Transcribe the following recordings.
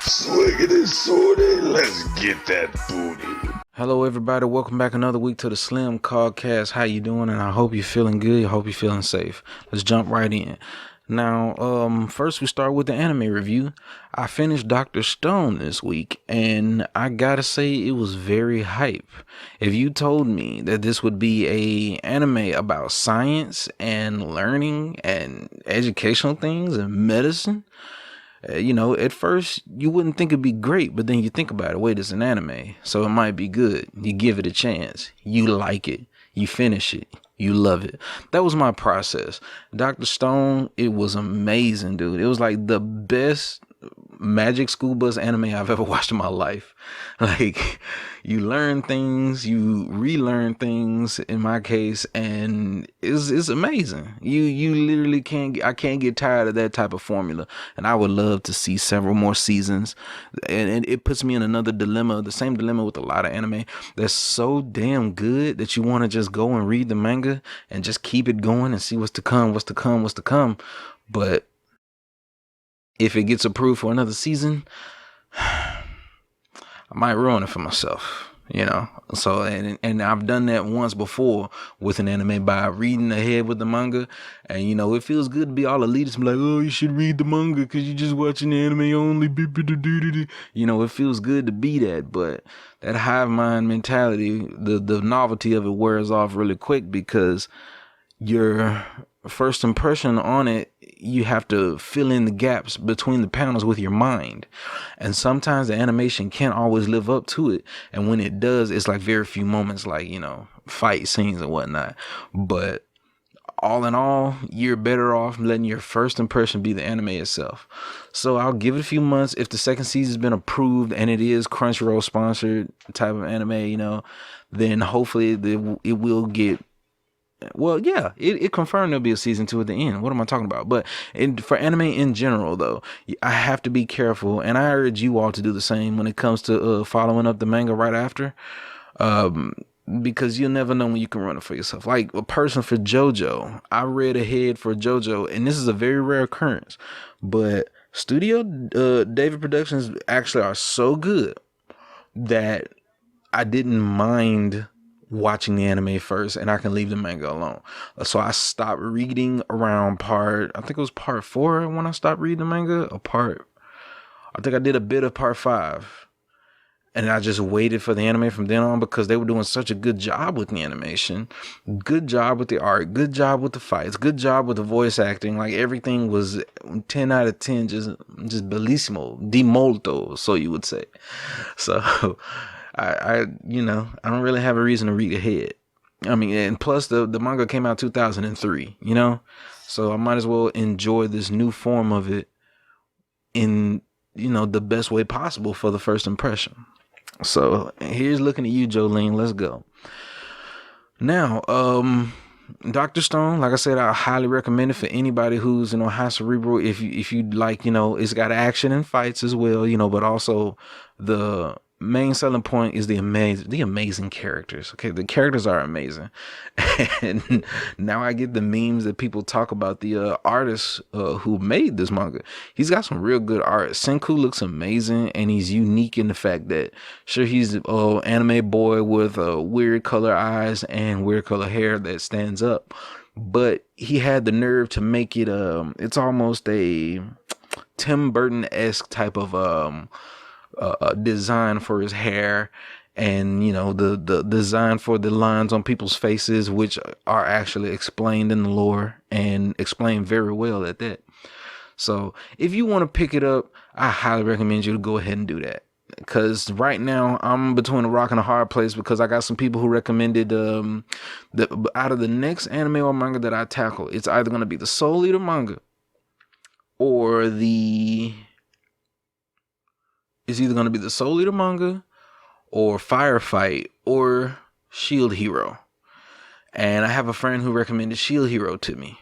Swiggity sorty, let's get that booty. Hello everybody, welcome back another week to the SlimCogcast. How you doing? And I hope you're feeling good. I hope you're feeling safe. Let's jump right in. Now, first we start with the anime review. I finished Dr. Stone this week, and I gotta say it was very hype. If you told me that this would be a anime about science and learning and educational things and medicine, at first you wouldn't think it'd be great, but then you think about it. Wait, it's an anime, so it might be good. You give it a chance. You like it. You finish it. You love it. That was my process. Dr. Stone, it was amazing, dude. It was like the best Magic School Bus anime I've ever watched in my life. Like, you learn things, you relearn things in my case, and it's amazing. You literally I can't get tired of that type of formula, and I would love to see several more seasons. And it puts me in another dilemma, the same dilemma with a lot of anime that's so damn good that you want to just go and read the manga and just keep it going and see what's to come. But if it gets approved for another season, I might ruin it for myself, So, and I've done that once before with an anime by reading ahead with the manga. And, it feels good to be all elitist and be like, oh, you should read the manga because you're just watching the anime only. It feels good to be that. But that hive mind mentality, the novelty of it wears off really quick because your first impression on it, you have to fill in the gaps between the panels with your mind, and sometimes the animation can't always live up to it, and when it does, it's like very few moments, like fight scenes and whatnot. But all in all, you're better off letting your first impression be the anime itself. So I'll give it a few months. If the second season's been approved and it is Crunchyroll sponsored type of anime, then hopefully it will get. Well, yeah, it confirmed there'll be a season 2 at the end. What am I talking about? But for anime in general, though, I have to be careful, and I urge you all to do the same when it comes to following up the manga right after, because you'll never know when you can run it for yourself. Like a person for JoJo, I read ahead for JoJo, and this is a very rare occurrence, but Studio David Productions actually are so good that I didn't mind watching the anime first, and I can leave the manga alone. So I stopped reading around I think it was part 4 when I stopped reading the manga. I think I did a bit of part 5, and I just waited for the anime from then on because they were doing such a good job with the animation, good job with the art, good job with the fights, good job with the voice acting. Like everything was 10 out of 10, just bellissimo, di molto, so you would say. So I don't really have a reason to read ahead. I mean, and plus the manga came out 2003, so I might as well enjoy this new form of it in, the best way possible for the first impression. So here's looking at you, Jolene. Let's go. Now, Dr. Stone, like I said, I highly recommend it for anybody who's, high cerebral. If you like, it's got action and fights as well, but also the main selling point is the amazing characters. Okay, the characters are amazing, and now I get the memes that people talk about the artist who made this manga. He's got some real good art. Senku looks amazing, and he's unique in the fact that sure, he's an anime boy with weird color eyes and weird color hair that stands up, but he had the nerve to make it it's almost a Tim Burton-esque type of design for his hair, and the design for the lines on people's faces, which are actually explained in the lore and explained very well at that. So if you want to pick it up, I highly recommend you to go ahead and do that, because right now I'm between a rock and a hard place, because I got some people who recommended out of the next anime or manga that I tackle, it's either going to be the Soul Eater manga or It's either going to be the Soul Eater manga or Firefight or Shield Hero. And I have a friend who recommended Shield Hero to me.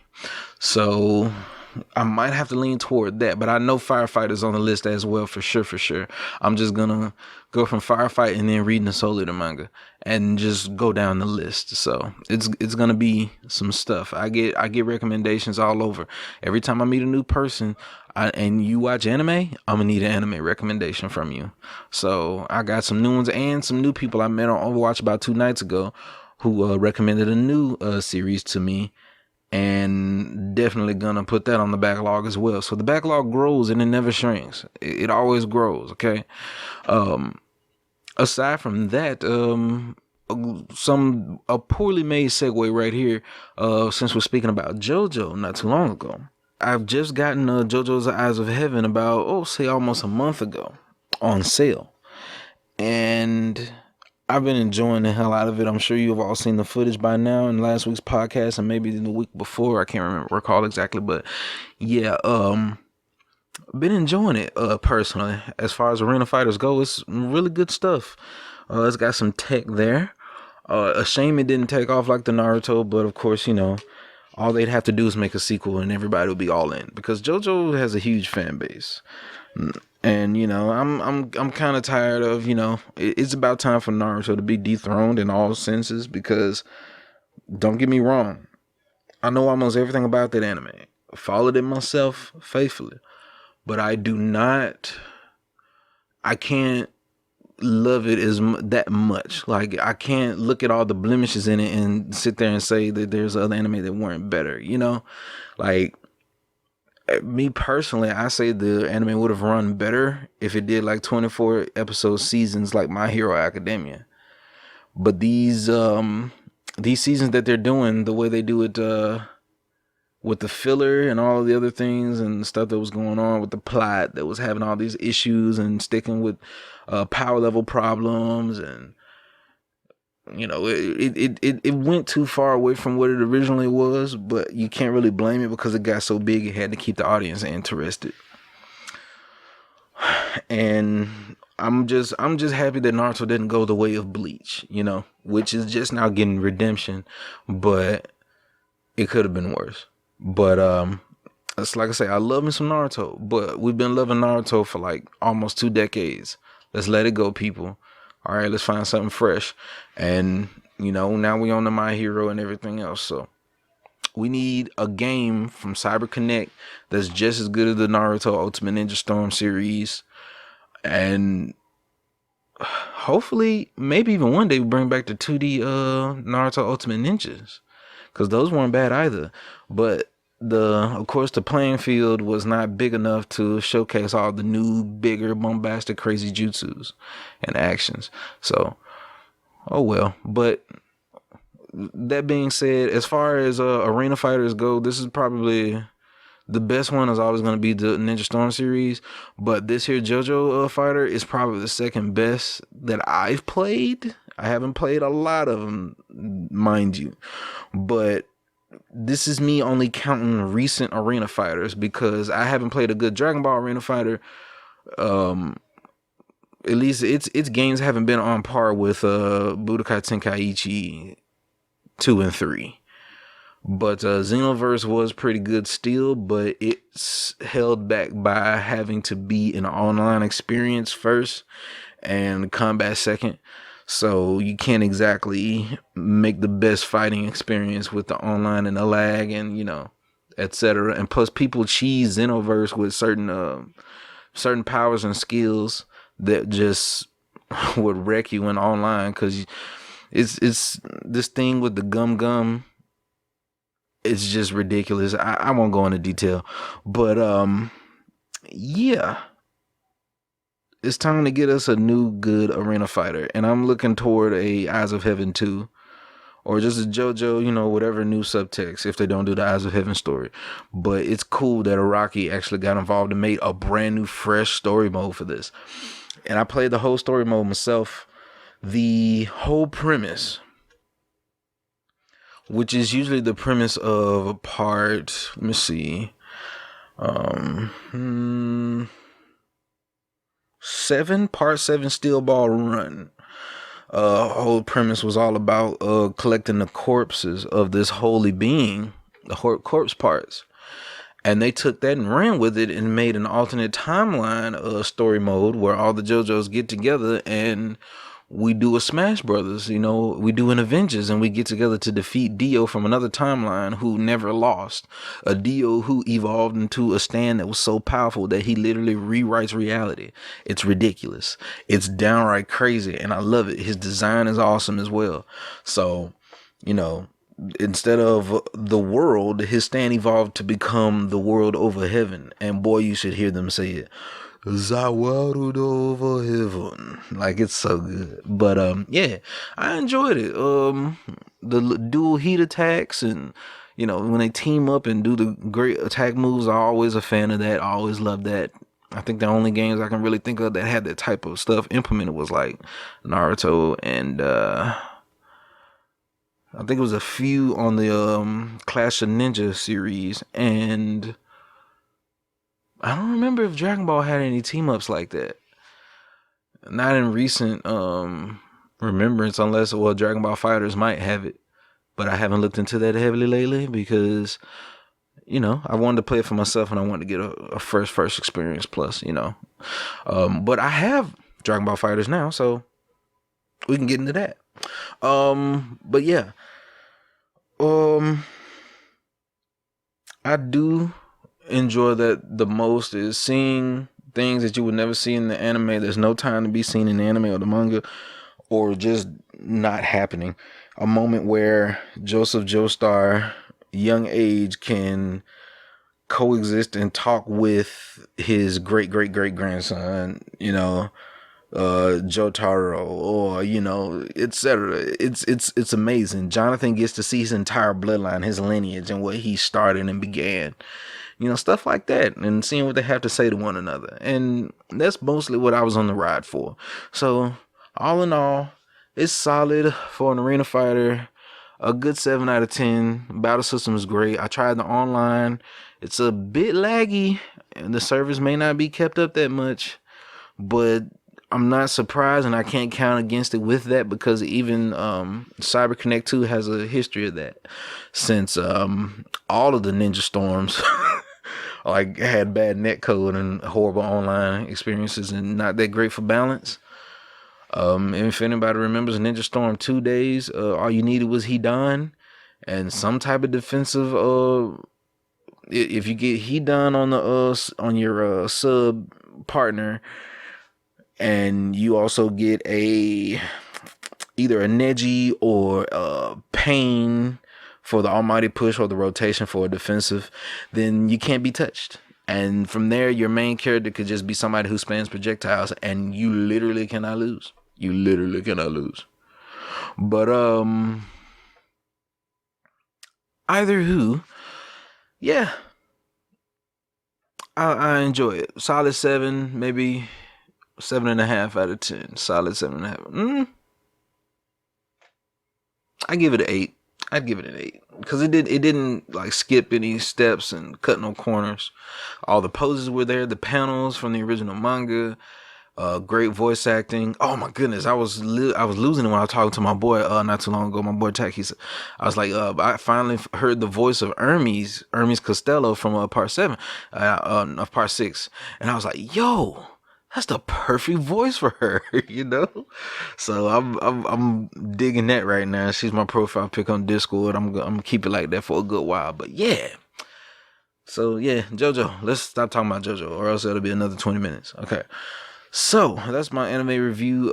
So I might have to lean toward that, but I know Firefighter's on the list as well for sure. I'm just gonna go from Firefight and then reading the Soul Eater manga and just go down the list. So it's gonna be some stuff. I get recommendations all over. Every time I meet a new person and you watch anime, I'm gonna need an anime recommendation from you. So I got some new ones and some new people I met on Overwatch about 2 nights ago who recommended a new series to me. And definitely gonna put that on the backlog as well. So the backlog grows and it never shrinks. It always grows. Okay. Aside from that, a poorly made segue right here. Since we're speaking about JoJo not too long ago, I've just gotten JoJo's Eyes of Heaven about say almost a month ago on sale, and I've been enjoying the hell out of it. I'm sure you've all seen the footage by now in last week's podcast and maybe in the week before. I can't recall exactly, but yeah, been enjoying it personally. As far as arena fighters go, it's really good stuff. It's got some tech there. A shame it didn't take off like the Naruto, but of course, all they'd have to do is make a sequel and everybody will be all in, because JoJo has a huge fan base. And I'm kind of tired of it's about time for Naruto to be dethroned in all senses, because don't get me wrong, I know almost everything about that anime. I followed it myself faithfully, but I can't love it that much. Like, I can't look at all the blemishes in it and sit there and say that there's other anime that weren't better. Like, me personally, I say the anime would have run better if it did like 24 episode seasons like My Hero Academia. But these seasons that they're doing, the way they do it with the filler and all the other things and stuff that was going on with the plot that was having all these issues and sticking with power level problems, and it went too far away from what it originally was, but you can't really blame it because it got so big it had to keep the audience interested. And I'm just happy that Naruto didn't go the way of Bleach, which is just now getting redemption, but it could have been worse. But it's like I say, I love me some Naruto, but we've been loving Naruto for like almost 2 decades. Let's let it go, people. All right, let's find something fresh. And, now we on the My Hero and everything else. So we need a game from CyberConnect that's just as good as the Naruto Ultimate Ninja Storm series. And hopefully, maybe even one day we bring back the 2D Naruto Ultimate Ninjas, because those weren't bad either. But of course, the playing field was not big enough to showcase all the new, bigger, bombastic, crazy jutsus and actions. So, oh well. But that being said, as far as arena fighters go, this is probably the best one. Is always going to be the Ninja Storm series. But this here JoJo fighter is probably the second best that I've played. I haven't played a lot of them, mind you, but this is me only counting recent arena fighters, because I haven't played a good Dragon Ball arena fighter. At least its games haven't been on par with Budokai Tenkaichi 2 and 3. But Xenoverse was pretty good still, but it's held back by having to be an online experience first and combat second. So you can't exactly make the best fighting experience with the online and the lag and, etc. And plus, people cheese Xenoverse with certain powers and skills that just would wreck you in online, because it's this thing with the gum. It's just ridiculous. I won't go into detail, but yeah. It's time to get us a new good arena fighter, and I'm looking toward a Eyes of Heaven 2, or just a JoJo, whatever new subtext, if they don't do the Eyes of Heaven story. But it's cool that Araki actually got involved and made a brand new, fresh story mode for this. And I played the whole story mode myself. The whole premise, which is usually the premise of a part, let me see, 7 Steel Ball Run. Whole premise was all about collecting the corpses of this holy being, the corpse parts, And they took that and ran with it and made an alternate timeline story mode where all the JoJos get together and we do a Smash Brothers, we do an Avengers, and we get together to defeat Dio from another timeline who never lost. A Dio who evolved into a stand that was so powerful that he literally rewrites reality. It's ridiculous. It's downright crazy, and I love it. His design is awesome as well. So, instead of the world, his stand evolved to become the world over heaven. And boy, you should hear them say it. The world over heaven. Like, it's so good. But yeah, I enjoyed it. The dual heat attacks, and when they team up and do the great attack moves, I'm always a fan of that. I always love that. I think the only games I can really think of that had that type of stuff implemented was like Naruto and I think it was a few on the Clash of Ninja series, and I don't remember if Dragon Ball had any team ups like that. Not in recent remembrance, unless Dragon Ball Fighters might have it, but I haven't looked into that heavily lately because I wanted to play it for myself and I wanted to get a first experience plus, but I have Dragon Ball Fighters now, so we can get into that. But yeah, I do enjoy that the most is seeing things that you would never see in the anime. There's no time to be seen in the anime or the manga, or just not happening. A moment where Joseph Joestar, young age, can coexist and talk with his great grandson, Jotaro, or etc. It's amazing. Jonathan gets to see his entire bloodline, his lineage, and what he started and began. Stuff like that, and seeing what they have to say to one another. And that's mostly what I was on the ride for. So, all in all, it's solid for an arena fighter. A good 7 out of 10. Battle system is great. I tried the online. It's a bit laggy, and the servers may not be kept up that much, but I'm not surprised, and I can't count against it with that, because even CyberConnect 2 has a history of that, since all of the Ninja Storms had bad netcode and horrible online experiences and not that great for balance. If anybody remembers Ninja Storm 2 days, all you needed was Hidan and some type of defensive. If you get Hidan on your sub partner, and you also get either a Neji or a Pain for the almighty push, or the rotation for a defensive, then you can't be touched. And from there, your main character could just be somebody who spans projectiles, and you literally cannot lose. But either who, yeah, I enjoy it. Solid 7, maybe 7.5 out of 10. Solid 7.5. I give it an 8. I'd give it an 8 because it didn't like skip any steps and cut no corners. All the poses were there. The panels from the original manga. Great voice acting. Oh my goodness, I was losing it when I was talking to my boy not too long ago. My boy Tech. I was like, I finally heard the voice of Hermes Costello from part 7 of part 6, and I was like, yo, that's the perfect voice for her, So I'm digging that right now. She's my profile pic on Discord. I'm gonna keep it like that for a good while. But yeah. So yeah, JoJo. Let's stop talking about JoJo, or else it'll be another 20 minutes. Okay. So that's my anime review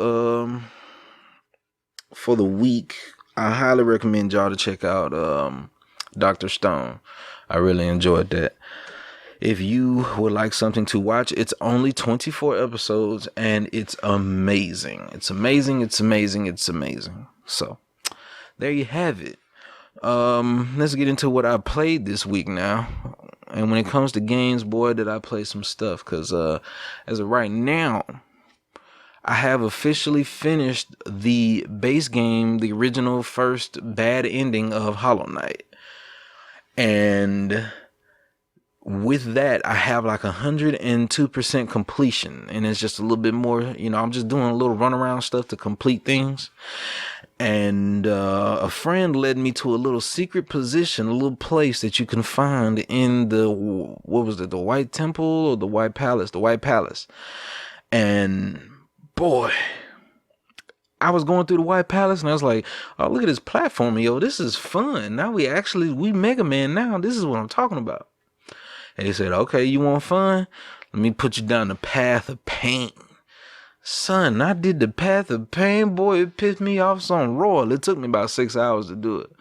for the week. I highly recommend y'all to check out Dr. Stone. I really enjoyed that. If you would like something to watch, it's only 24 episodes and it's amazing. It's amazing. So there you have it. Let's get into what I played this week now. And when it comes to games, boy, did I play some stuff. Because as of right now, I have officially finished the base game, the original first bad ending of Hollow Knight. And with that, I have like 102% completion. And it's just a little bit more, I'm just doing a little runaround stuff to complete things. And a friend led me to a little secret position, a little place that you can find in the, what was it, the White Temple or the White Palace? The White Palace. And boy, I was going through the White Palace and I was like, oh, look at this platform, yo, this is fun. Now we Mega Man now. This is what I'm talking about. And he said, okay, you want fun? Let me put you down the path of pain. Son, I did the path of pain, boy, it pissed me off some royal. It took me about 6 hours to do it.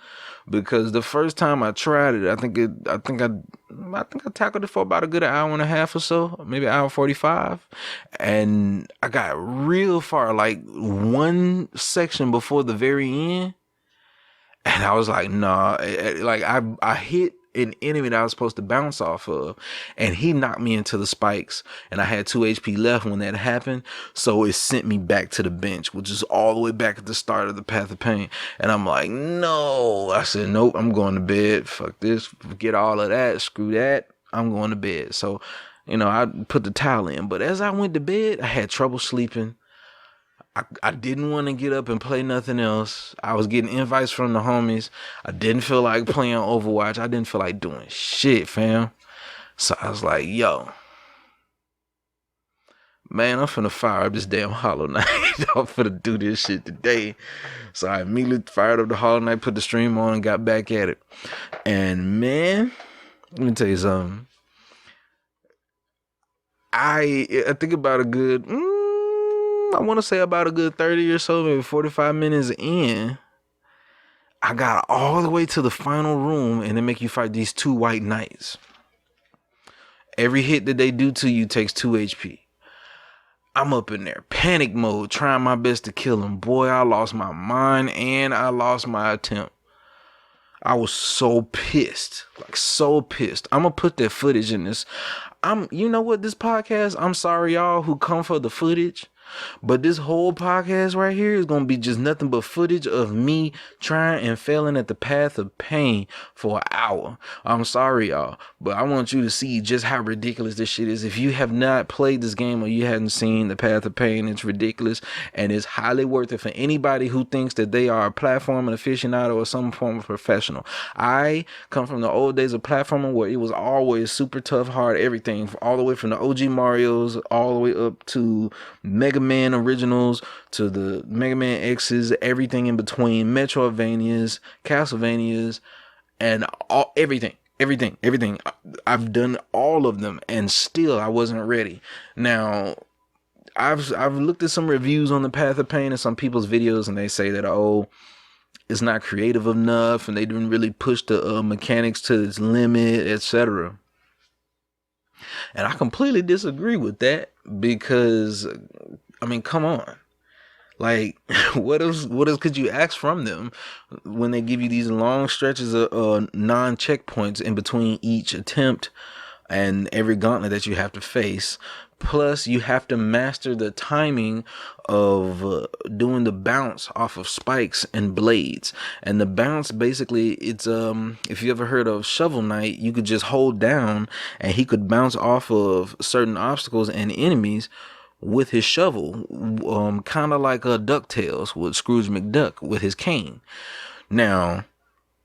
Because the first time I tried it, I think I tackled it for about a good hour and a half or so, maybe an hour 45. And I got real far, like one section before the very end. And I was like, nah, like I hit an enemy that I was supposed to bounce off of, and he knocked me into the spikes, and I had 2 HP left when that happened, so it sent me back to the bench, which is all the way back at the start of the Path of Pain. And I'm like, no. I said, nope, I'm going to bed. Fuck this, forget all of that, screw that, I'm going to bed. So, I put the towel in, but as I went to bed, I had trouble sleeping. I didn't want to get up and play nothing else. I was getting invites from the homies. I didn't feel like playing Overwatch. I didn't feel like doing shit, fam. So I was like, yo, man, I'm finna fire up this damn Hollow Knight. I'm finna do this shit today. So I immediately fired up the Hollow Knight, put the stream on, and got back at it. And man, let me tell you something. I think about a good... I want to say about a good 30 or so, maybe 45 minutes in, I got all the way to the final room, and they make you fight these 2 white knights. Every hit that they do to you takes 2 HP. I'm up in there, panic mode, trying my best to kill them. Boy, I lost my mind, and I lost my attempt. I was so pissed, like so pissed. I'm going to put that footage in this. You know what, this podcast, I'm sorry y'all who come for the footage. But this whole podcast right here is going to be just nothing but footage of me trying and failing at the Path of Pain for an hour. I'm sorry, y'all, but I want you to see just how ridiculous this shit is. If you have not played this game or you hadn't seen the Path of Pain, it's ridiculous and it's highly worth it for anybody who thinks that they are a platforming aficionado or some form of professional. I come from the old days of platforming where it was always super tough, hard, everything, all the way from the OG Marios all the way up to Mega Man originals to the Mega Man X's, everything in between, Metroidvanias, Castlevanias, and everything. I've done all of them, and still I wasn't ready. Now, I've looked at some reviews on the Path of Pain and some people's videos, and they say that it's not creative enough, and they didn't really push the mechanics to its limit, etc. And I completely disagree with that because, I mean, come on. Like, what else could you ask from them when they give you these long stretches of non-checkpoints in between each attempt and every gauntlet that you have to face? Plus, you have to master the timing of doing the bounce off of spikes and blades. And the bounce, basically, it's if you ever heard of Shovel Knight, you could just hold down and he could bounce off of certain obstacles and enemies with his shovel, kind of like DuckTales with Scrooge McDuck with his cane. Now,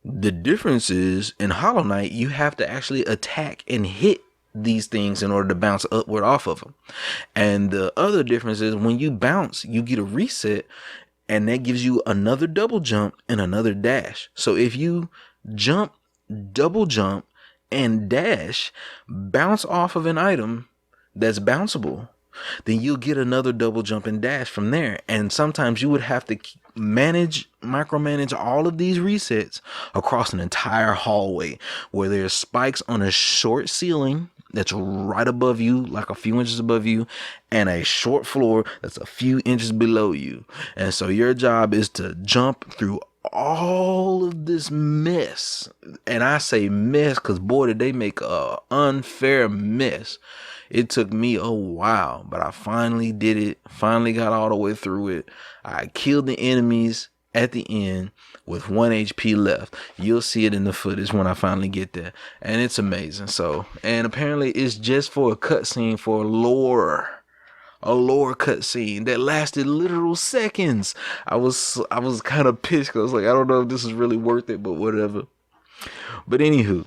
the difference is in Hollow Knight, you have to actually attack and hit these things in order to bounce upward off of them. And the other difference is when you bounce, you get a reset, and that gives you another double jump and another dash. So if you jump, double jump, and dash, bounce off of an item that's bounceable, then you'll get another double jump and dash from there. And sometimes you would have to micromanage all of these resets across an entire hallway where there's spikes on a short ceiling that's right above you, like a few inches above you, and a short floor that's a few inches below you. And so your job is to jump through all of this mess. And I say mess because, boy, did they make a unfair mess. It took me a while, but I finally did it. Finally got all the way through it. I killed the enemies at the end with 1 HP left. You'll see it in the footage when I finally get there. And it's amazing. So, and apparently it's just for a cutscene for lore. a lore cutscene that lasted literal seconds. I was kind of pissed because I was like, I don't know if this is really worth it, but whatever. But anywho,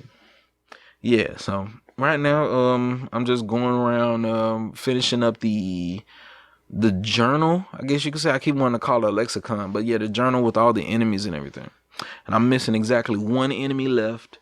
yeah. So right now, I'm just going around, finishing up the journal. I guess you could say. I keep wanting to call it a lexicon, but yeah, the journal with all the enemies and everything. And I'm missing exactly one enemy left.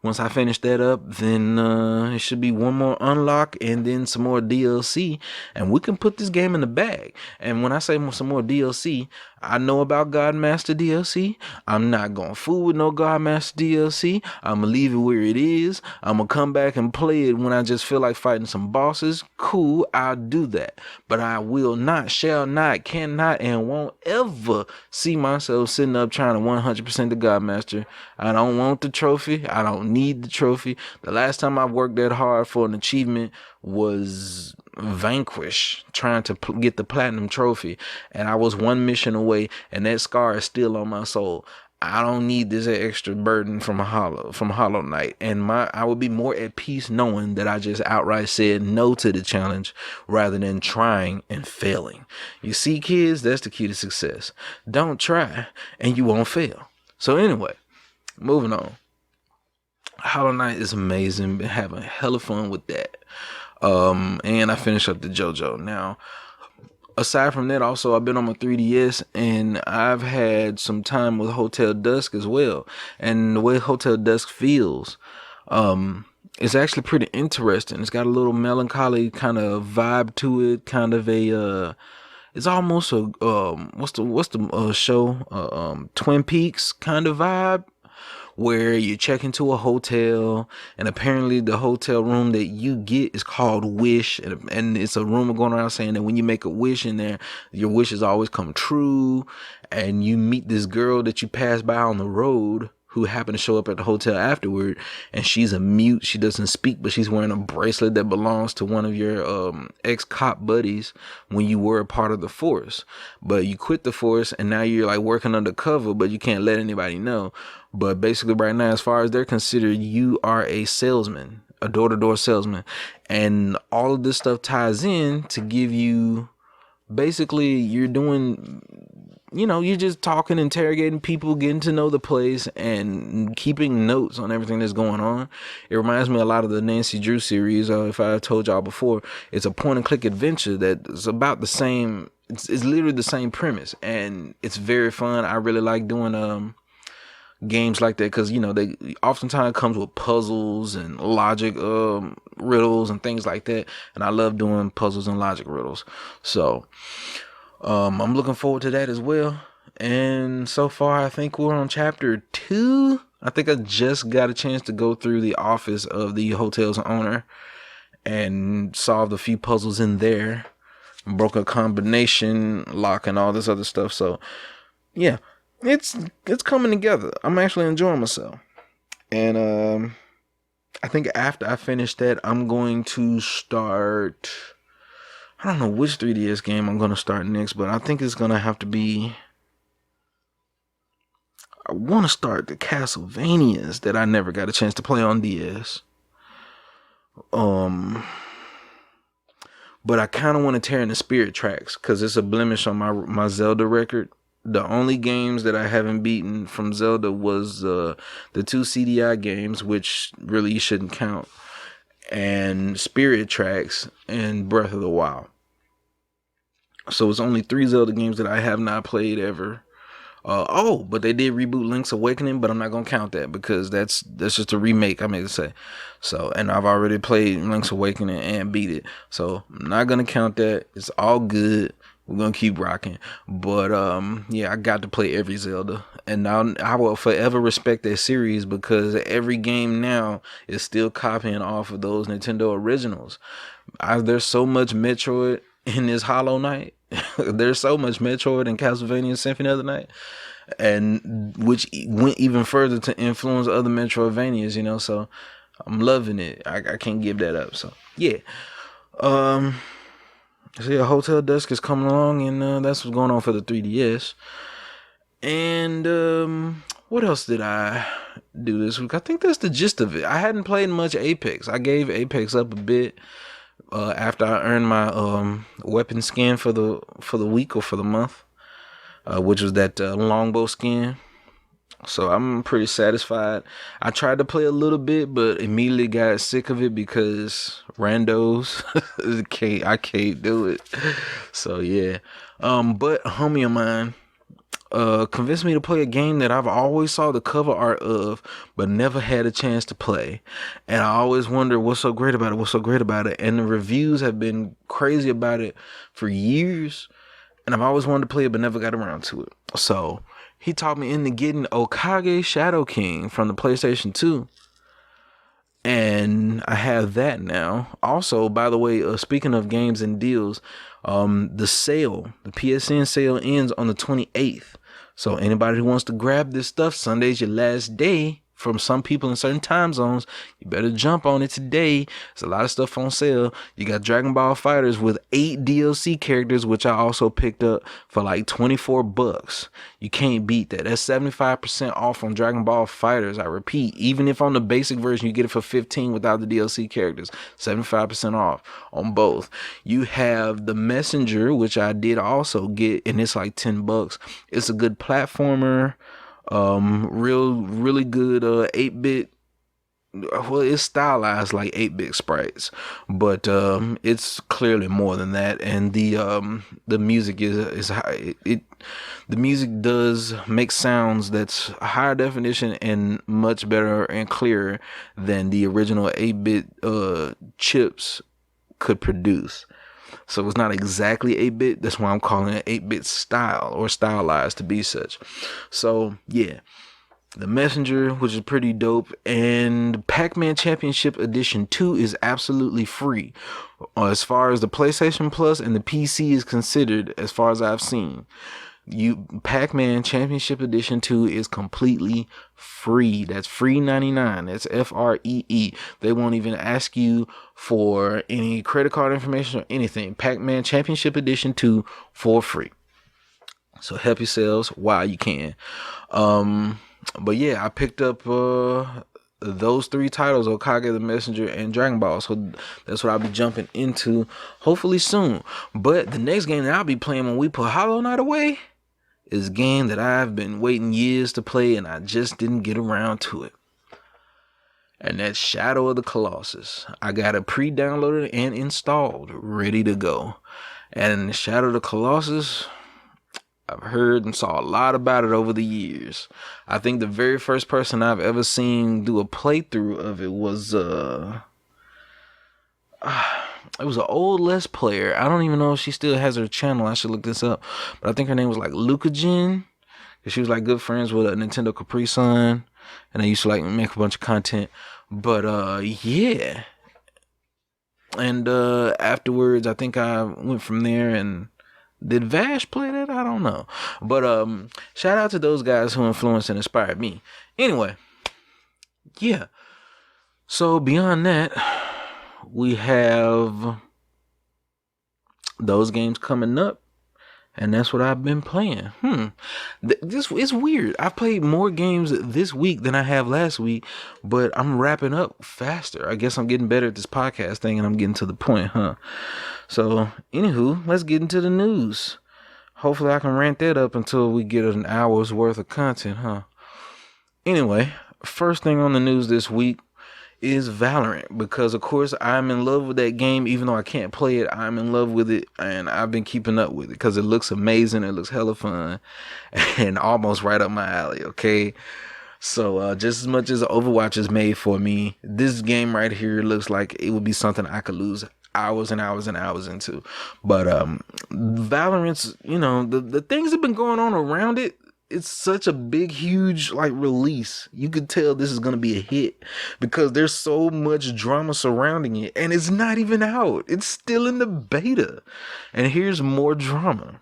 Once I finish that up, then it should be one more unlock and then some more DLC, and we can put this game in the bag. And when I say some more DLC, I know about Godmaster DLC. I'm not gonna fool with no Godmaster DLC. I'm gonna leave it where it is. I'm gonna come back and play it when I just feel like fighting some bosses. Cool, I'll do that. But I will not, shall not, cannot, and won't ever see myself sitting up trying to 100% the Godmaster. I don't want the trophy. I don't need the trophy. The last time I worked that hard for an achievement was Vanquish, trying to get the platinum trophy, and I was one mission away, and that scar is still on my soul. I don't need this extra burden from Hollow Knight, and I would be more at peace knowing that I just outright said no to the challenge rather than trying and failing. You see, kids, that's the key to success. Don't try and you won't fail. So anyway, moving on. Hollow Knight is amazing. Been having hella fun with that. And I finished up the JoJo. Now, aside from that, also I've been on my 3DS and I've had some time with Hotel Dusk as well. And the way Hotel Dusk feels, it's actually pretty interesting. It's got a little melancholy kind of vibe to it, kind of a it's almost a what's the show? Twin Peaks kind of vibe, where you check into a hotel and apparently the hotel room that you get is called Wish, and it's a rumor going around saying that when you make a wish in there, your wishes always come true. And you meet this girl that you pass by on the road who happened to show up at the hotel afterward, and she's a mute. She doesn't speak, but she's wearing a bracelet that belongs to one of your ex-cop buddies when you were a part of the force. But you quit the force and now you're like working undercover, but you can't let anybody know. But basically right now, as far as they're considered, you are a salesman, a door-to-door salesman. And all of this stuff ties in to give you, basically you're doing, you're just talking, interrogating people, getting to know the place, and keeping notes on everything that's going on. It reminds me a lot of the Nancy Drew series. If I told y'all before, it's a point-and-click adventure that is about the same. It's literally the same premise, and it's very fun. I really like doing games like that because they oftentimes comes with puzzles and logic riddles and things like that, and I love doing puzzles and logic riddles. So I'm looking forward to that as well. And so far I think we're on chapter 2. I think I just got a chance to go through the office of the hotel's owner and solved a few puzzles in there, broke a combination lock and all this other stuff. So yeah, it's coming together. I'm actually enjoying myself. And I think after I finish that, I'm going to start, I don't know which 3DS game I'm going to start next, but I think it's going to have to be, I want to start the Castlevanias that I never got a chance to play on DS. But I kind of want to tear in the Spirit tracks because it's a blemish on my Zelda record. The only games that I haven't beaten from Zelda was the 2 CDI games, which really shouldn't count, and Spirit Tracks and Breath of the Wild. So it's only 3 Zelda games that I have not played ever. But they did reboot Link's Awakening, but I'm not gonna count that because that's just a remake, I meant to say. So, and I've already played Link's Awakening and beat it, so I'm not gonna count that. It's all good. We're gonna keep rocking. But yeah, I got to play every Zelda, and now I will forever respect that series because every game now is still copying off of those Nintendo originals. There's so much Metroid in this Hollow Knight. There's so much Metroid and Castlevania Symphony of the Night, and which went even further to influence other Metroidvanias, so I'm loving it. I can't give that up. So yeah. So yeah, Hotel Dusk is coming along, and that's what's going on for the 3DS. And what else did I do this week? I think that's the gist of it. I hadn't played much Apex. I gave Apex up a bit. after I earned my weapon skin for the week or for the month, which was that longbow skin. So I'm pretty satisfied. I tried to play a little bit, but immediately got sick of it because randos. I can't do it. So yeah. But a homie of mine convinced me to play a game that I've always saw the cover art of, but never had a chance to play. And I always wonder what's so great about it. And the reviews have been crazy about it for years. And I've always wanted to play it, but never got around to it. So he talked me into getting Okage Shadow King from the PlayStation 2. And I have that now. Also, by the way, speaking of games and deals, the PSN sale ends on the 28th. So anybody who wants to grab this stuff, Sunday's your last day. From some people in certain time zones, you better jump on it today. There's a lot of stuff on sale. You got Dragon Ball Fighters with 8 DLC characters, which I also picked up for like $24. You can't beat that. That's 75% off on Dragon Ball Fighters. I repeat, even if on the basic version you get it for $15 without the DLC characters, 75% off on both. You have The Messenger, which I did also get, and it's like $10. It's a good platformer. Really good 8-bit. Well, it's stylized like 8-bit sprites, but it's clearly more than that. And the music is high. The music does make sounds that's higher definition and much better and clearer than the original 8-bit chips could produce. So it's not exactly 8-bit. That's why I'm calling it 8-bit style or stylized to be such. So yeah, The Messenger, which is pretty dope, and Pac-Man Championship Edition 2 is absolutely free. As far as the PlayStation Plus and the PC is considered, as far as I've seen. Pac-Man Championship Edition 2 is completely free. That's free 99. That's FREE. They won't even ask you for any credit card information or anything. Pac-Man Championship Edition 2 for free. So help yourselves while you can. But yeah, I picked up those 3 titles, Okage, The Messenger, and Dragon Ball. So that's what I'll be jumping into hopefully soon. But the next game that I'll be playing when we put Hollow Knight away is a game that I've been waiting years to play and I just didn't get around to it. And that's Shadow of the Colossus. I got it pre-downloaded and installed, ready to go. And Shadow of the Colossus, I've heard and saw a lot about it over the years. I think the very first person I've ever seen do a playthrough of it was it was an old Let's Player. I don't even know if she still has her channel. I should look this up. But I think her name was like Lucajin. She was like good friends with a Nintendo Capri Sun. And they used to like make a bunch of content. But yeah. And afterwards, I think I went from there. And did Vash play that? I don't know. But shout out to those guys who influenced and inspired me. Anyway. Yeah. So beyond that, we have those games coming up, and that's what I've been playing. This is weird. I've played more games this week than I have last week, but I'm wrapping up faster. I guess I'm getting better at this podcast thing, and I'm getting to the point, So, anywho, let's get into the news. Hopefully I can rant that up until we get an hour's worth of content, Anyway, first thing on the news this week is Valorant, because of course I'm in love with that game. Even though I can't play it, I'm in love with it, and I've been keeping up with it because it looks amazing. It looks hella fun and almost right up my alley. Okay, so just as much as Overwatch is made for me, this game right here looks like it would be something I could lose hours and hours and hours into. But Valorant's, the things that have been going on around it, it's such a big, huge release. You could tell this is going to be a hit because there's so much drama surrounding it, and it's not even out. It's still in the beta. And here's more drama.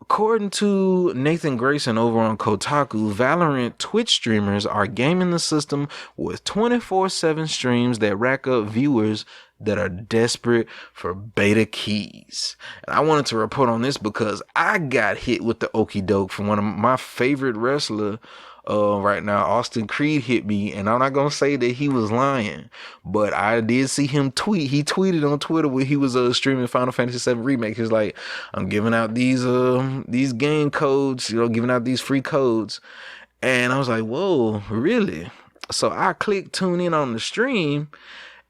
According to Nathan Grayson over on Kotaku, Valorant Twitch streamers are gaming the system with 24/7 streams that rack up viewers that are desperate for beta keys. And I wanted to report on this because I got hit with the okie doke from one of my favorite wrestler, right now. Austin Creed hit me, and I'm not gonna say that he was lying, but I did see him tweet. He tweeted on Twitter when he was streaming Final Fantasy VII Remake. He's like, I'm giving out these game codes, giving out these free codes. And I was like, whoa, really? So I clicked tune in on the stream,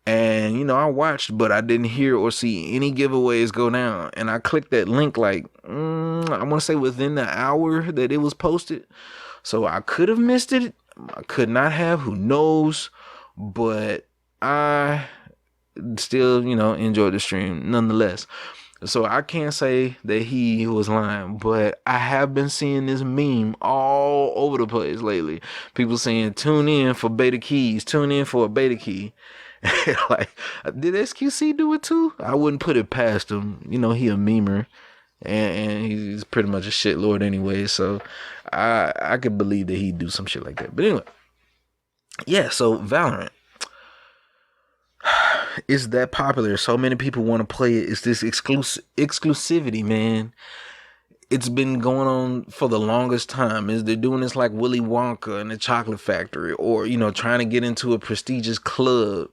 and I watched, but I didn't hear or see any giveaways go down. And I clicked that link like I want to say within the hour that it was posted. So I could have missed it. I could not have. Who knows? But I still, enjoyed the stream nonetheless. So I can't say that he was lying, but I have been seeing this meme all over the place lately. People saying, tune in for beta keys, tune in for a beta key. Like, did SQC do it too? I wouldn't put it past him. He a memer, and he's pretty much a shitlord anyway. So I could believe that he'd do some shit like that. But anyway, yeah. So Valorant. It's that popular. So many people want to play it. It's this exclusivity, man. It's been going on for the longest time. They're doing this like Willy Wonka and the Chocolate Factory, or trying to get into a prestigious club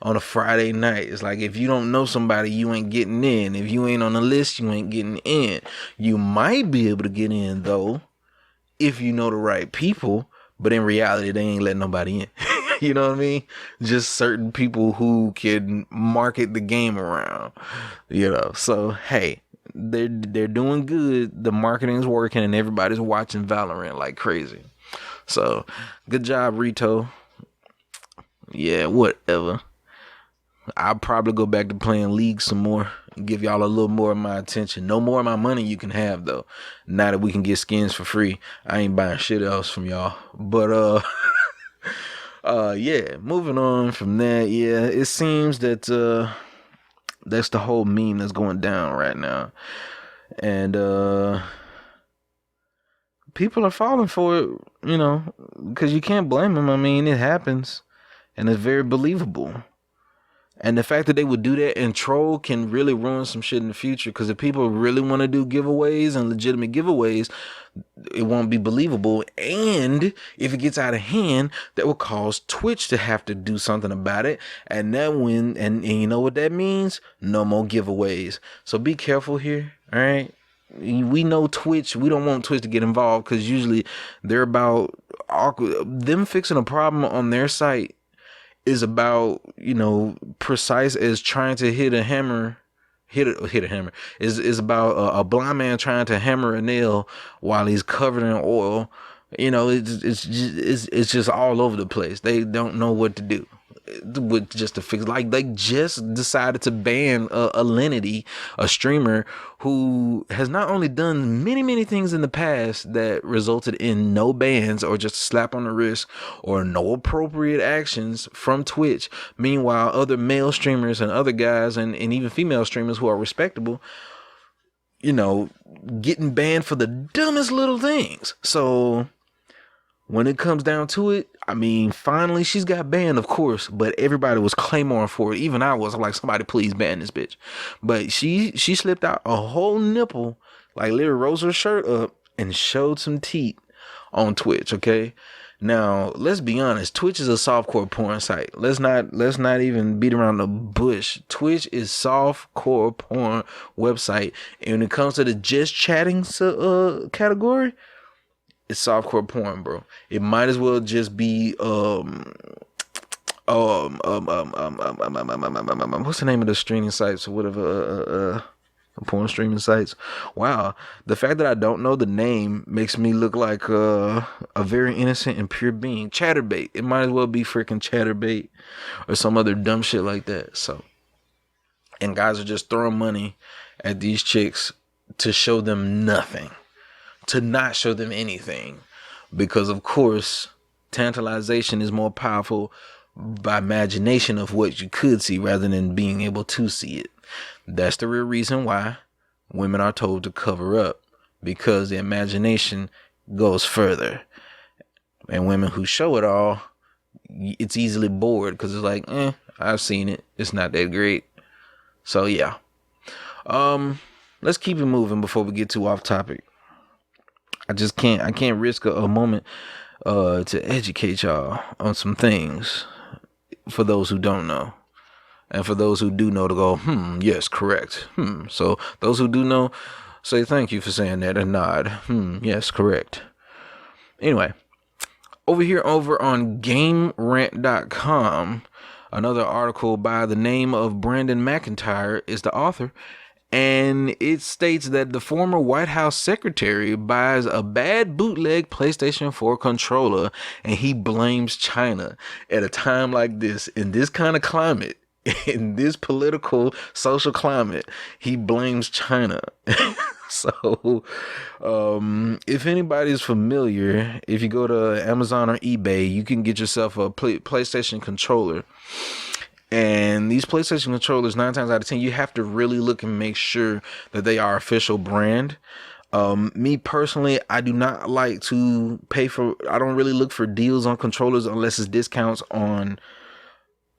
on a Friday night. It's like, if you don't know somebody, you ain't getting in. If you ain't on the list, you ain't getting in. You might be able to get in though, if you know the right people. But in reality, they ain't letting nobody in. You know what I mean? Just certain people who can market the game around. So hey, they're doing good. The marketing's working, and everybody's watching Valorant like crazy. So good job, Rito. Yeah, whatever. I'll probably go back to playing League some more and give y'all a little more of my attention. No more of my money you can have though. Now that we can get skins for free, I ain't buying shit else from y'all. But yeah, moving on from that. Yeah, it seems that that's the whole meme that's going down right now, and people are falling for it, because you can't blame them. I mean, it happens, and it's very believable. And the fact that they would do that and troll can really ruin some shit in the future. Because if people really want to do giveaways and legitimate giveaways, it won't be believable. And if it gets out of hand, that will cause Twitch to have to do something about it. And and you know what that means? No more giveaways. So be careful here. All right. We know Twitch. We don't want Twitch to get involved, because usually they're about them fixing a problem on their site is about, precise as trying to hit a hammer. Hit a hammer is about a blind man trying to hammer a nail while he's covered in oil. It's just all over the place. They don't know what to do with just to fix. Like, they just decided to ban Alinity, a streamer who has not only done many things in the past that resulted in no bans or just a slap on the wrist or no appropriate actions from Twitch. Meanwhile, other male streamers and other guys and even female streamers who are respectable, getting banned for the dumbest little things. So when it comes down to it, I mean, finally she's got banned, of course, but everybody was clamoring for it. Even I was like, somebody please ban this bitch. But she slipped out a whole nipple, like literally rose her shirt up and showed some teeth on Twitch, okay? Now, let's be honest, Twitch is a softcore porn site. Let's not even beat around the bush. Twitch is softcore porn website. And when it comes to the just chatting category, it's softcore porn, bro. It might as well just be what's the name of the streaming sites or whatever, porn streaming sites. Wow, the fact that I don't know the name makes me look like a very innocent and pure being. Chatterbait. It might as well be freaking Chatterbait or some other dumb shit like that. So, and guys are just throwing money at these chicks to show them nothing. To not show them anything, because of course tantalization is more powerful by imagination of what you could see rather than being able to see it. That's the real reason why women are told to cover up, because the imagination goes further, and women who show it all, it's easily bored because it's like, I've seen it, it's not that great. So yeah, let's keep it moving before we get too off topic. I can't risk a moment to educate y'all on some things for those who don't know. And for those who do know, to go, yes, correct. So those who do know, say thank you for saying that and nod. Yes, correct. Anyway, over on GameRant.com, another article by the name of Brandon McIntyre is the author. And it states that the former White House secretary buys a bad bootleg PlayStation 4 controller and he blames China at a time like this, in this kind of climate. In this political, social climate, he blames China. So, if anybody's familiar, if you go to Amazon or eBay, you can get yourself a PlayStation controller. And these PlayStation controllers, 9 times out of 10, you have to really look and make sure that they are official brand. Me personally, I do not like to I don't really look for deals on controllers unless it's discounts on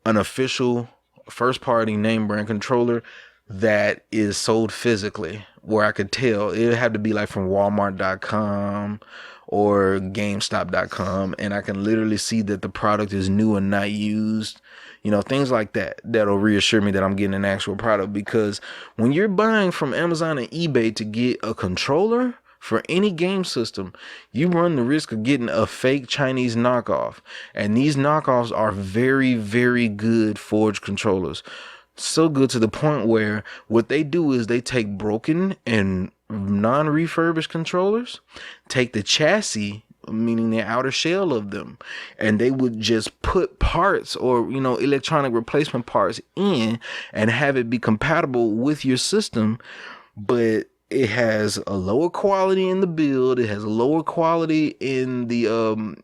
an official first party name brand controller that is sold physically, where I could tell. It had to be like from Walmart.com or GameStop.com, and I can literally see that the product is new and not used. Things like that, that'll reassure me that I'm getting an actual product. Because when you're buying from Amazon and eBay to get a controller for any game system, you run the risk of getting a fake Chinese knockoff. And these knockoffs are very, very good forged controllers. So good to the point where what they do is they take broken and non-refurbished controllers, take the chassis, meaning the outer shell of them, and they would just put parts or electronic replacement parts in and have it be compatible with your system. But it has a lower quality in the build, it has a lower quality in the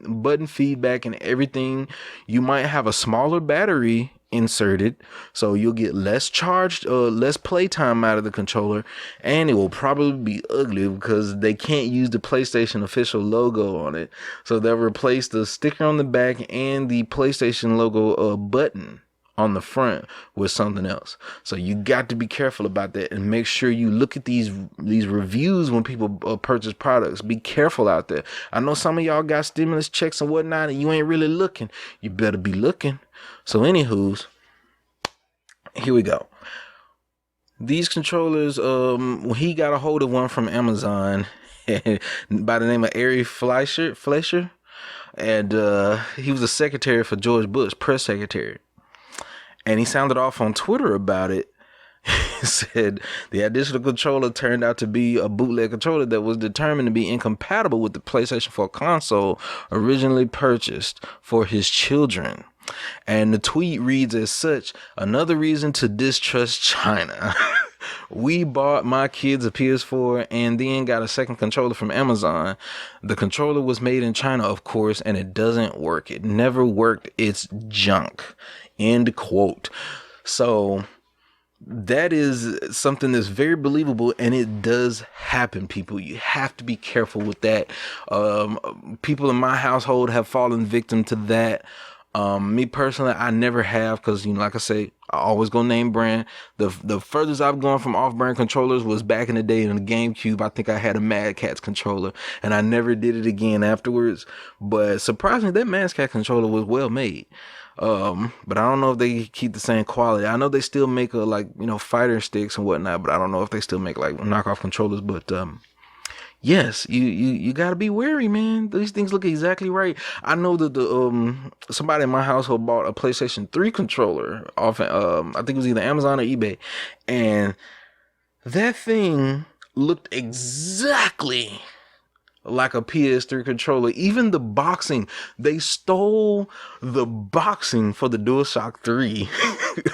button feedback and everything. You might have a smaller battery inserted, so you'll get less playtime out of the controller, and it will probably be ugly because they can't use the PlayStation official logo on it, so they'll replace the sticker on the back and the PlayStation logo button on the front with something else. So you got to be careful about that and make sure you look at these reviews when people purchase products. Be careful out there. I know some of y'all got stimulus checks and whatnot and you ain't really looking. You better be looking. So anywho's, here we go. These controllers, he got a hold of one from Amazon by the name of Fleischer, and he was a secretary for George Bush, press secretary. And he sounded off on Twitter about it. He said the additional controller turned out to be a bootleg controller that was determined to be incompatible with the PlayStation 4 console originally purchased for his children. And the tweet reads as such: another reason to distrust China. We bought my kids a PS4 and then got a second controller from Amazon. The controller was made in China, of course, and it doesn't work. It never worked. It's junk. End quote. So that is something that's very believable, and it does happen, people. You have to be careful with that. People in my household have fallen victim to that. Me personally, I never have, because like I say, I always go name brand. The furthest I've gone from off-brand controllers was back in the day in the GameCube. I think I had a Mad Catz controller, and I never did it again afterwards. But surprisingly, that Mad Catz controller was well made. But I don't know if they keep the same quality. I know they still make fighter sticks and whatnot, but I don't know if they still make like knockoff controllers. But yes, you gotta be wary, man. These things look exactly right. I know that somebody in my household bought a PlayStation 3 controller off I think it was either Amazon or eBay, and that thing looked exactly like a PS3 controller. Even the boxing, they stole the boxing for the DualShock 3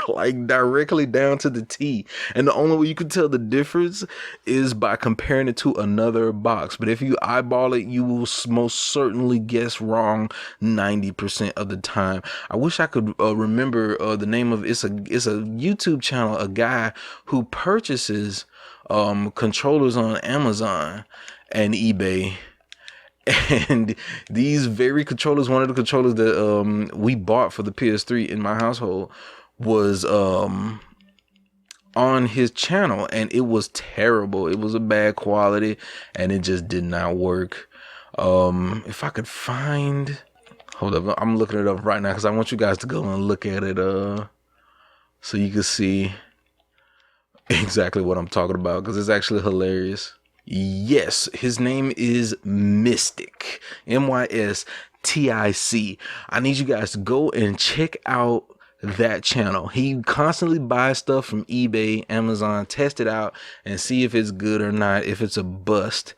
like directly down to the T, and the only way you can tell the difference is by comparing it to another box. But if you eyeball it, you will most certainly guess wrong 90% of the time. I wish I could remember the name of it's a YouTube channel, a guy who purchases controllers on Amazon and eBay, and these very controllers, one of the controllers that we bought for the PS3 in my household was on his channel, and it was terrible. It was a bad quality, and it just did not work. If I could find, hold up, I'm looking it up right now because I want you guys to go and look at it, so you can see exactly what I'm talking about, because it's actually hilarious. Yes, his name is Mystic, Mystic. I need you guys to go and check out that channel. He constantly buys stuff from eBay, Amazon, test it out and see if it's good or not, if it's a bust.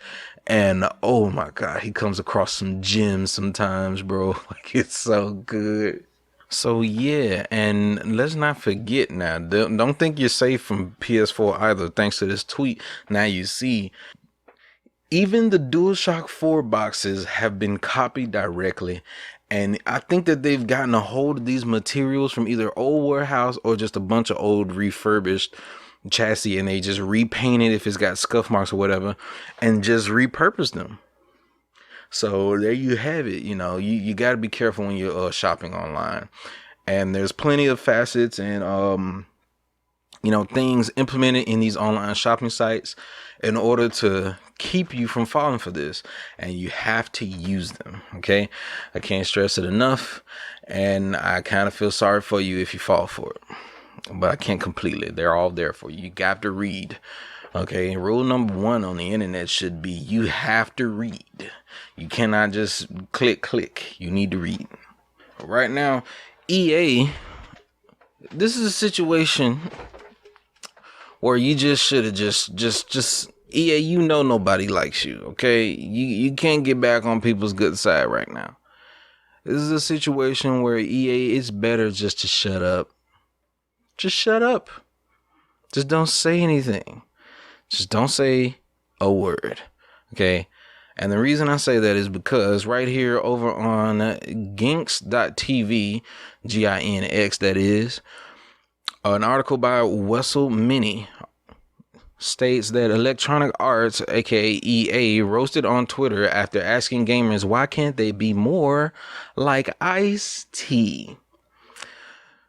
And oh my god, he comes across some gems sometimes, bro. Like, it's so good. So yeah, and let's not forget now, don't think you're safe from PS4 either. Thanks to this tweet, now you see even the DualShock 4 boxes have been copied directly. And I think that they've gotten a hold of these materials from either old warehouse or just a bunch of old refurbished chassis, and they just repaint it if it's got scuff marks or whatever and just repurpose them. So there you have it. You know, you got to be careful when you're shopping online. And there's plenty of facets and things implemented in these online shopping sites in order to keep you from falling for this, and you have to use them. Okay, I can't stress it enough, and I kind of feel sorry for you if you fall for it, but I can't completely. They're all there for you. You got to read. Okay, rule number 1 on the internet should be you have to read. You cannot just click. You need to read. Right now, EA, this is a situation where you just should have just EA, you know nobody likes you, okay? You can't get back on people's good side right now. This is a situation where EA, it's better just to shut up. Just shut up. Just don't say anything. Just don't say a word, okay? And the reason I say that is because right here over on Ginx.tv, Ginx that is, an article by Wessel Mini states that Electronic Arts, aka EA, roasted on Twitter after asking gamers why can't they be more like Ice-T.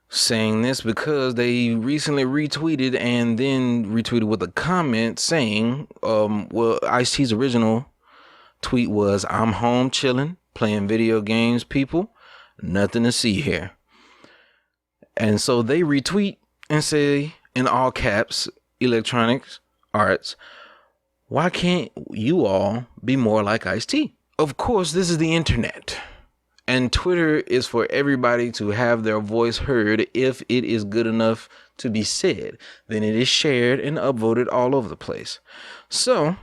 Saying this because they recently retweeted and then retweeted with a comment saying, Ice-T's original tweet was, "I'm home chilling, playing video games, people. Nothing to see here." And so they retweet and say in all caps, Electronic Arts, why can't you all be more like Ice-T? Of course, this is the internet. And Twitter is for everybody to have their voice heard. If it is good enough to be said, then it is shared and upvoted all over the place. So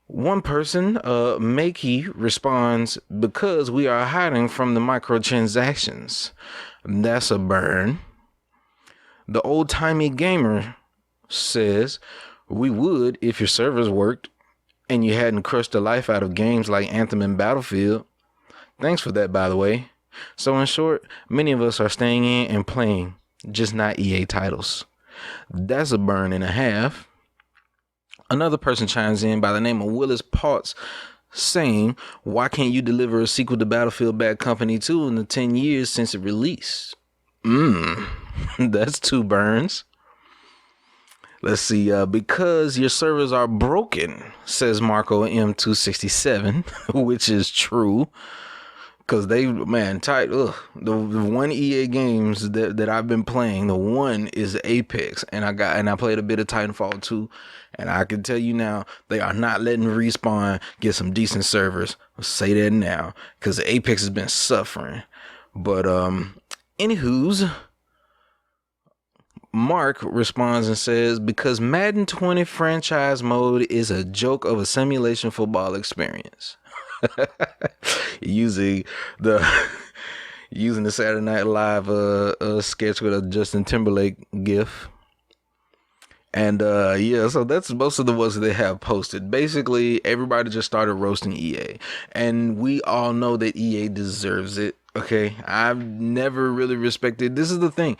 one person, Makey, responds, because we are hiding from the microtransactions. That's a burn. The old-timey gamer says, we would if your servers worked and you hadn't crushed the life out of games like Anthem and Battlefield. Thanks for that, by the way. So in short, many of us are staying in and playing, just not EA titles. That's a burn and a half. Another person chimes in by the name of Willis Potts saying, why can't you deliver a sequel to Battlefield Bad Company 2 in the 10 years since it released? That's 2 burns. Let's see, because your servers are broken, says Marco M267, which is true. Because they, man, tight. The one EA games that I've been playing, the one is Apex, and I played a bit of Titanfall 2, and I can tell you now, they are not letting Respawn get some decent servers. I'll say that now, because Apex has been suffering. But anywho's, Mark responds and says, because Madden 20 franchise mode is a joke of a simulation football experience. using the Saturday Night Live sketch with a Justin Timberlake gif. And so that's most of the ones that they have posted. Basically, everybody just started roasting EA, and we all know that EA deserves it. Okay, I've never really respected. This is the thing.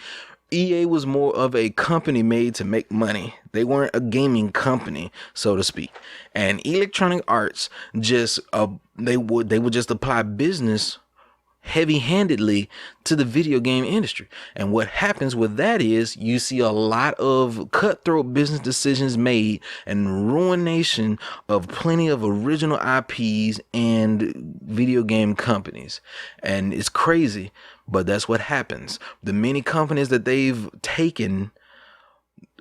EA was more of a company made to make money. They weren't a gaming company, so to speak. And Electronic Arts just they would just apply business heavy-handedly to the video game industry. And what happens with that is you see a lot of cutthroat business decisions made and ruination of plenty of original IPs and video game companies. And it's crazy, but that's what happens. The many companies that they've taken,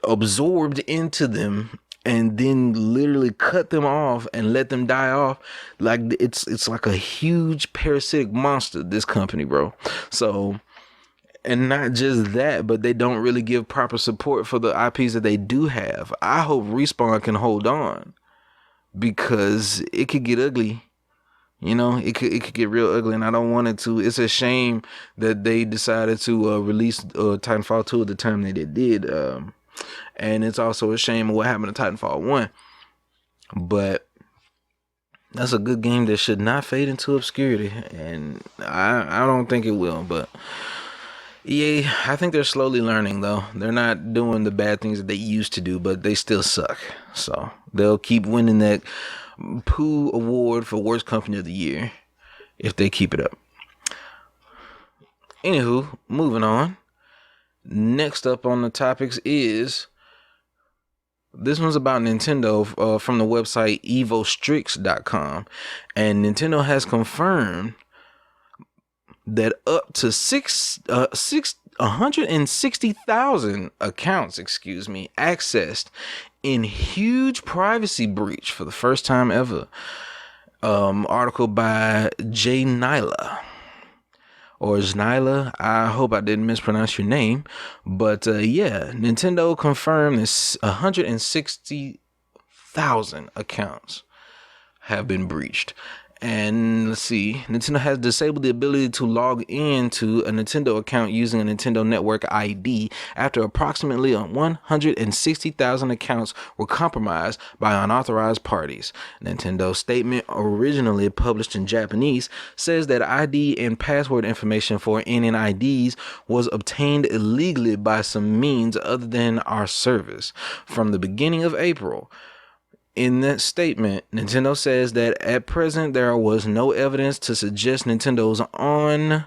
absorbed into them, and then literally cut them off and let them die off. Like it's like a huge parasitic monster, this company, bro. So, and not just that, but they don't really give proper support for the IPs that they do have. I hope Respawn can hold on, because it could get ugly. You know, it could get real ugly, and I don't want it to. It's a shame that they decided to release Titanfall 2 at the time that it did. And it's also a shame of what happened to Titanfall 1. But that's a good game that should not fade into obscurity. And I don't think it will. But EA, I think they're slowly learning, though. They're not doing the bad things that they used to do, but they still suck. So they'll keep winning that Pooh Award for Worst Company of the Year if they keep it up. Anywho, moving on. Next up on the topics is, this one's about Nintendo from the website evostrix.com, and Nintendo has confirmed that up to 160,000 accounts, accessed in huge privacy breach for the first time ever. Article by J. Nyla. Or Nyla, I hope I didn't mispronounce your name. But yeah, Nintendo confirmed this 160,000 accounts have been breached. And let's see, Nintendo has disabled the ability to log into a Nintendo account using a Nintendo Network ID after approximately 160,000 accounts were compromised by unauthorized parties. Nintendo's statement, originally published in Japanese, says that ID and password information for NNIDs was obtained illegally by some means other than our service. From the beginning of April, in that statement, Nintendo says that at present there was no evidence to suggest Nintendo's own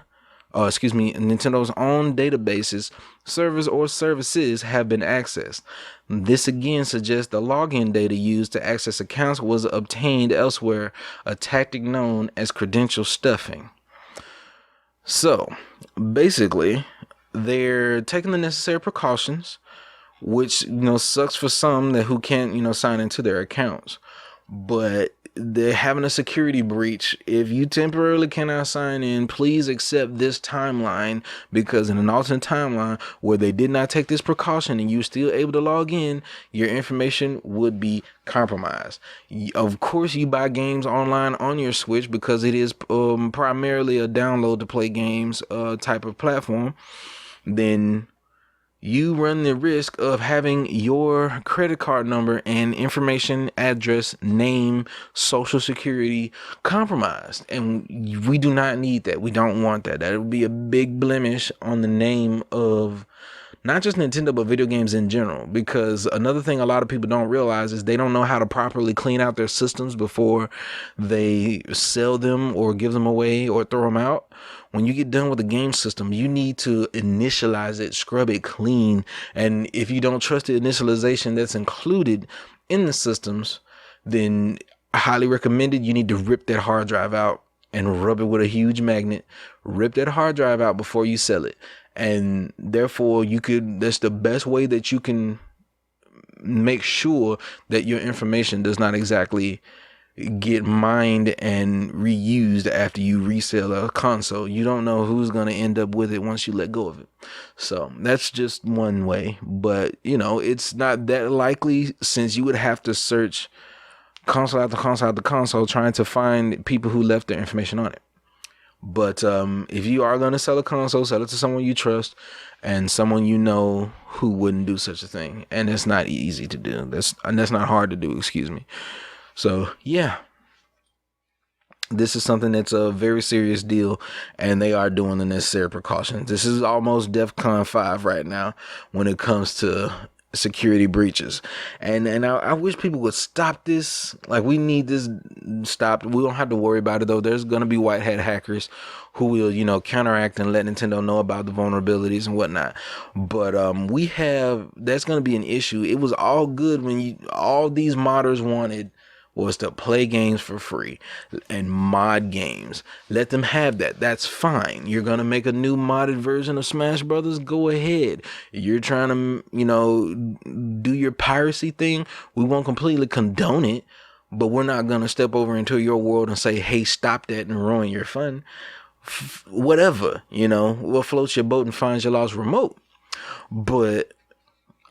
databases, servers, or services have been accessed. This again suggests the login data used to access accounts was obtained elsewhere, a tactic known as credential stuffing. So, basically, they're taking the necessary precautions, which, sucks for some who can't, sign into their accounts. But they're having a security breach. If you temporarily cannot sign in, please accept this timeline, because in an alternate timeline where they did not take this precaution and you're still able to log in, your information would be compromised. Of course, you buy games online on your Switch because it is primarily a download to play games type of platform. Then you run the risk of having your credit card number and information, address, name, social security compromised. And we do not need that. We don't want that. That would be a big blemish on the name of not just Nintendo, but video games in general. Because another thing a lot of people don't realize is they don't know how to properly clean out their systems before they sell them or give them away or throw them out. When you get done with a game system, you need to initialize it, scrub it clean. And if you don't trust the initialization that's included in the systems, then I highly recommend it. You need to rip that hard drive out and rub it with a huge magnet. Rip that hard drive out before you sell it. And therefore, that's the best way that you can make sure that your information does not exactly get mined and reused after you resell a console. You don't know who's going to end up with it once you let go of it. So that's just one way. But, it's not that likely, since you would have to search console after console after console trying to find people who left their information on it. But if you are going to sell a console, sell it to someone you trust and someone who wouldn't do such a thing. And it's not easy to do. That's not hard to do, excuse me. So, yeah, this is something that's a very serious deal, and they are doing the necessary precautions. This is almost DEFCON 5 right now when it comes to security breaches. And I wish people would stop this. Like, we need this stopped. We don't have to worry about it though. There's gonna be white hat hackers who will, counteract and let Nintendo know about the vulnerabilities and whatnot. But that's gonna be an issue. It was all good when all these modders wanted was to play games for free and mod games. Let them have that. That's fine. You're going to make a new modded version of Smash Brothers? Go ahead. You're trying to, do your piracy thing. We won't completely condone it, but we're not going to step over into your world and say, hey, stop that and ruin your fun. Whatever, what floats your boat and finds your lost remote. But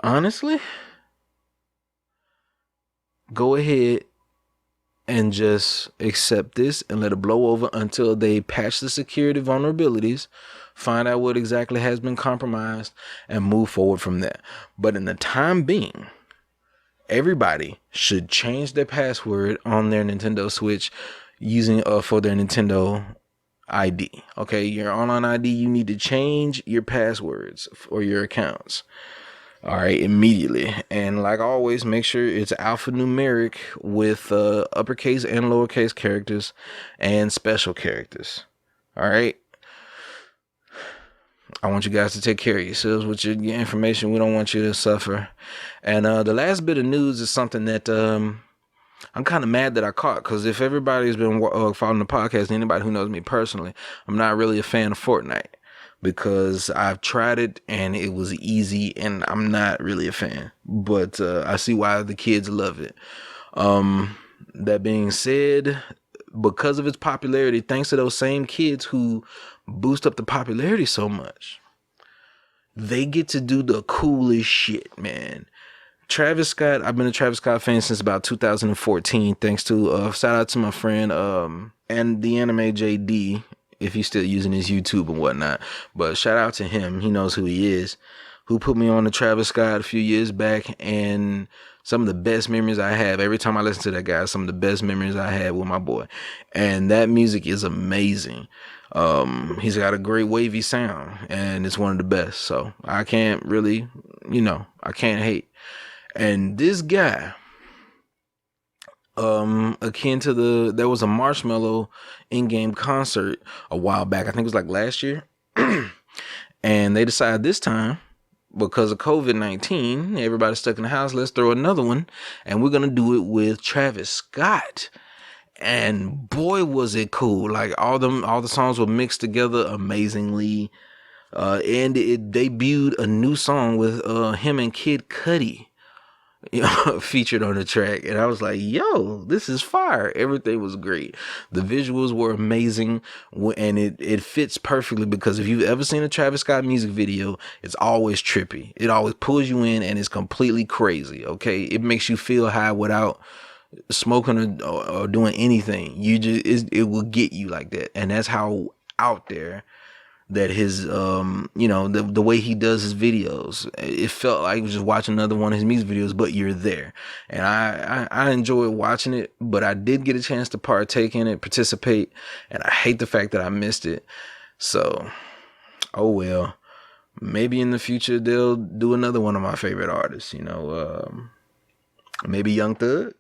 honestly, go ahead and just accept this and let it blow over until they patch the security vulnerabilities, find out what exactly has been compromised, and move forward from there. But in the time being, everybody should change their password on their Nintendo Switch using for their Nintendo ID. Okay, your online ID, you need to change your passwords for your accounts. All right, immediately. And like always, make sure it's alphanumeric with uppercase and lowercase characters and special characters. All right. I want you guys to take care of yourselves with your information. We don't want you to suffer. And the last bit of news is something that I'm kind of mad that I caught, because if everybody's been following the podcast, anybody who knows me personally, I'm not really a fan of Fortnite. Because I've tried it and it was easy and I'm not really a fan. But I see why the kids love it. That being said, because of its popularity, thanks to those same kids who boost up the popularity so much, they get to do the coolest shit, man. Travis Scott, I've been a Travis Scott fan since about 2014, thanks to shout out to my friend and the anime JD, if he's still using his YouTube and whatnot. But shout out to him. He knows who he is. Who put me on to Travis Scott a few years back. And some of the best memories I have, every time I listen to that guy, some of the best memories I had with my boy. And that music is amazing. He's got a great wavy sound. And it's one of the best. So I can't really, I can't hate. And this guy, akin to there was a Marshmello in-game concert a while back. I think it was like last year. And they decided this time, because of COVID-19, everybody's stuck in the house, let's throw another one. And we're going to do it with Travis Scott. And boy, was it cool. Like all the songs were mixed together amazingly. And it debuted a new song with him and Kid Cudi featured on the track, and I was like, yo, this is fire. Everything was great. The visuals were amazing, and it fits perfectly, because if you've ever seen a Travis Scott music video, it's always trippy. It always pulls you in, and it's completely crazy. Okay, it makes you feel high without smoking or doing anything. It will get you like that, and that's how out there that his the way he does his videos, it felt like just watching another one of his music videos, but you're there. And I enjoyed watching it, but I did get a chance to partake in it, participate, and I hate the fact that I missed it. So oh well, maybe in the future they'll do another one of my favorite artists, maybe Young Thug,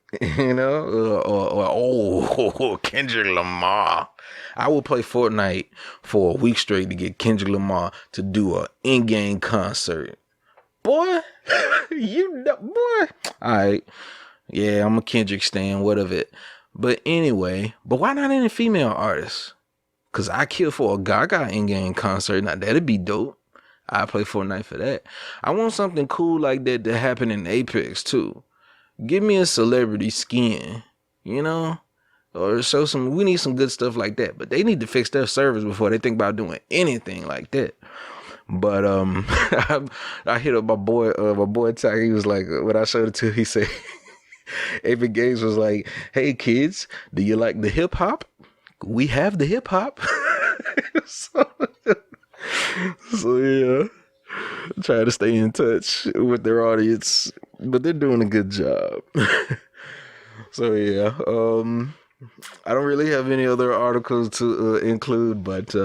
or Kendrick Lamar. I will play Fortnite for a week straight to get Kendrick Lamar to do a in-game concert. Boy, boy. All right. Yeah, I'm a Kendrick stan, what of it. But anyway, why not any female artists? Because I kill for a Gaga in-game concert. Now, that'd be dope. I play Fortnite for that. I want something cool like that to happen in Apex, too. Give me a celebrity skin, or show we need some good stuff like that. But they need to fix their servers before they think about doing anything like that. But I hit up my boy Ty. He was like, when I showed it to him, he said, Apex Games was like, hey kids, do you like the hip hop? We have the hip hop. so yeah, try to stay in touch with their audience, but they're doing a good job. So yeah, I don't really have any other articles to include, but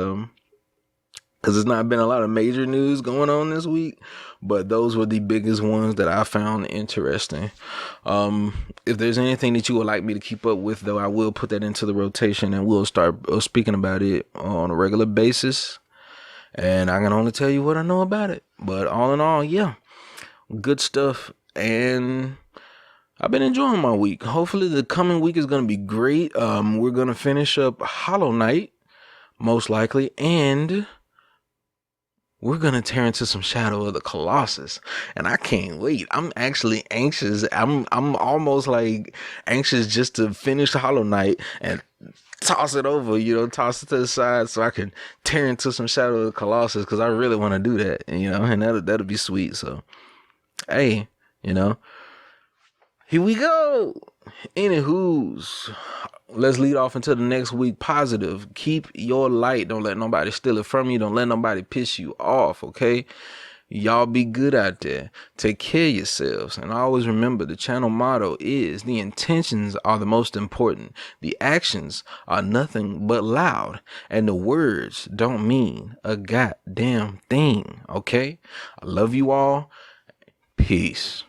because it's not been a lot of major news going on this week, but those were the biggest ones that I found interesting. If there's anything that you would like me to keep up with, though, I will put that into the rotation and we'll start speaking about it on a regular basis. And I can only tell you what I know about it. But all in all, yeah, good stuff. And I've been enjoying my week. Hopefully the coming week is going to be great. We're going to finish up Hollow Knight, most likely, and we're going to tear into some Shadow of the Colossus, and I can't wait. I'm actually anxious. I'm almost like anxious just to finish Hollow Knight and toss it over, toss it to the side so I can tear into some Shadow of the Colossus, because I really want to do that, and that'll be sweet. So, hey, here we go. Anywho's, let's lead off into the next week positive. Keep your light. Don't let nobody steal it from you. Don't let nobody piss you off, okay? Y'all be good out there. Take care of yourselves. And always remember, the channel motto is the intentions are the most important. The actions are nothing but loud. And the words don't mean a goddamn thing, okay? I love you all. Peace.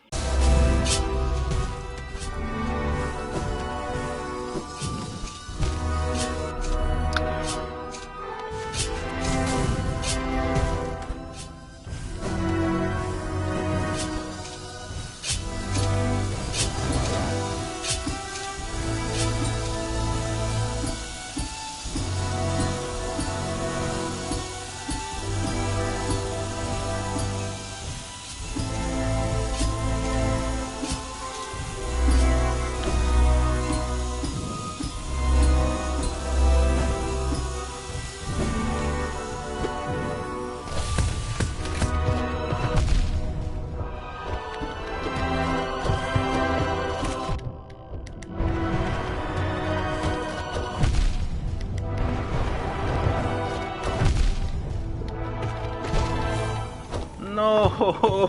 No.